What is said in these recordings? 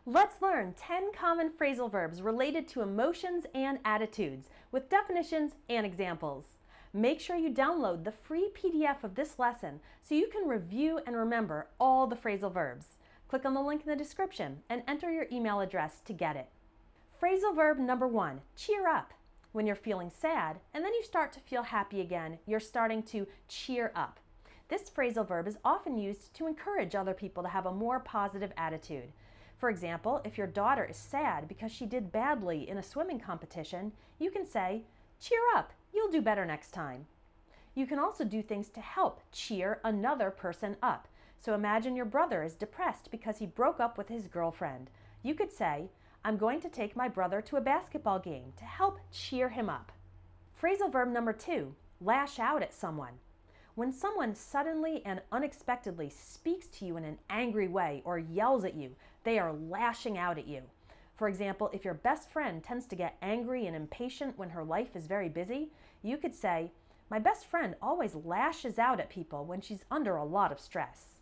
Let's learn 10 common phrasal verbs related to emotions and attitudes with definitions and examples. Make sure you download the free PDF of this lesson so you can review and remember all the phrasal verbs. Click on the link in the description and enter your email address to get it. Phrasal verb number 1, cheer up. When you're feeling sad and then you start to feel happy again, you're starting to cheer up. This phrasal verb is often used to encourage other people to have a more positive attitude. For example, if your daughter is sad because she did badly in a swimming competition, you can say, cheer up, you'll do better next time. You can also do things to help cheer another person up. So imagine your brother is depressed because he broke up with his girlfriend. You could say, I'm going to take my brother to a basketball game to help cheer him up. Phrasal verb number 2, lash out at someone. When someone suddenly and unexpectedly speaks to you in an angry way or yells at you, they are lashing out at you. For example, if your best friend tends to get angry and impatient when her life is very busy, you could say, my best friend always lashes out at people when she's under a lot of stress.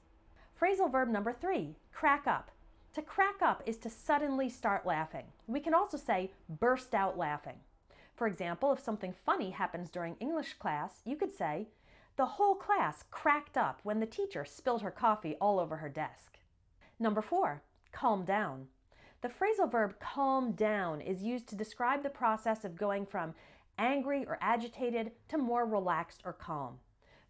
Phrasal verb number 3, crack up. To crack up is to suddenly start laughing. We can also say burst out laughing. For example, if something funny happens during English class, you could say, the whole class cracked up when the teacher spilled her coffee all over her desk. Number 4, calm down. The phrasal verb calm down is used to describe the process of going from angry or agitated to more relaxed or calm.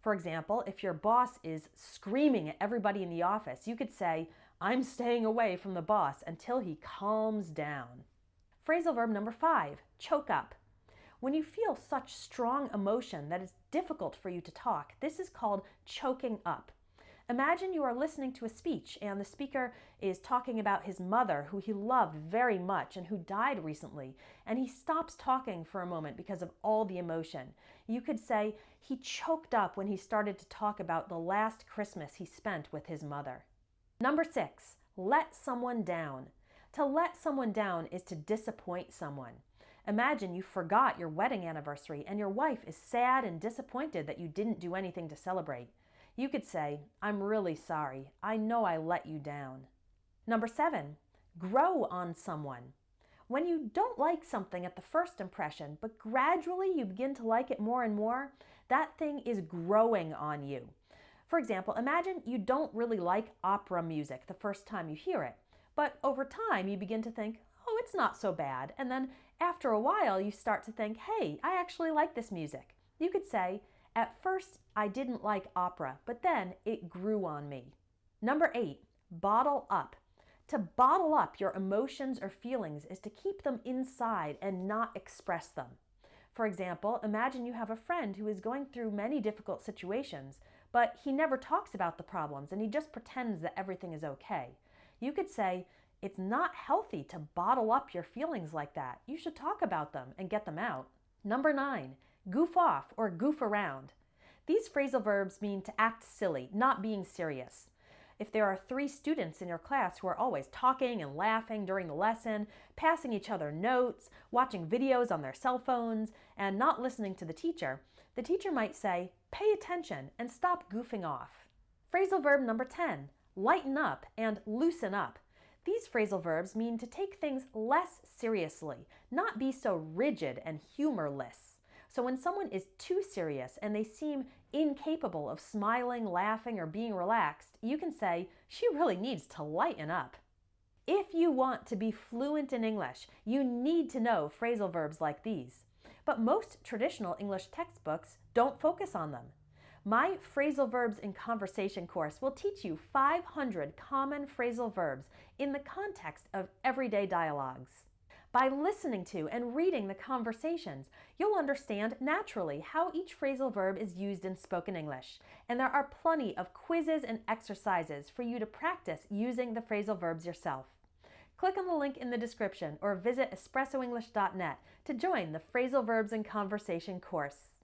For example, if your boss is screaming at everybody in the office, you could say, I'm staying away from the boss until he calms down. Phrasal verb number 5, choke up. When you feel such strong emotion that it's difficult for you to talk, this is called choking up. Imagine you are listening to a speech and the speaker is talking about his mother who he loved very much and who died recently, and he stops talking for a moment because of all the emotion. You could say he choked up when he started to talk about the last Christmas he spent with his mother. Number 6, let someone down. To let someone down is to disappoint someone. Imagine you forgot your wedding anniversary and your wife is sad and disappointed that you didn't do anything to celebrate. You could say, I'm really sorry. I know I let you down. Number 7, grow on someone. When you don't like something at the first impression, but gradually you begin to like it more and more, that thing is growing on you. For example, imagine you don't really like opera music the first time you hear it, but over time you begin to think, oh, it's not so bad. And then after a while you start to think, hey, I actually like this music. You could say, at first I didn't like opera, but then it grew on me. Number 8, bottle up. To bottle up your emotions or feelings is to keep them inside and not express them. For example, imagine you have a friend who is going through many difficult situations, but he never talks about the problems and he just pretends that everything is okay. You could say, it's not healthy to bottle up your feelings like that. You should talk about them and get them out. Number 9, goof off or goof around. These phrasal verbs mean to act silly, not being serious. If there are 3 students in your class who are always talking and laughing during the lesson, passing each other notes, watching videos on their cell phones, and not listening to the teacher might say, pay attention and stop goofing off. Phrasal verb number 10, lighten up and loosen up. These phrasal verbs mean to take things less seriously, not be so rigid and humorless. So when someone is too serious and they seem incapable of smiling, laughing, or being relaxed, you can say, she really needs to lighten up. If you want to be fluent in English, you need to know phrasal verbs like these. But most traditional English textbooks don't focus on them. My Phrasal Verbs in Conversation course will teach you 500 common phrasal verbs in the context of everyday dialogues. By listening to and reading the conversations, you'll understand naturally how each phrasal verb is used in spoken English, and there are plenty of quizzes and exercises for you to practice using the phrasal verbs yourself. Click on the link in the description or visit espressoenglish.net to join the Phrasal Verbs in Conversation course.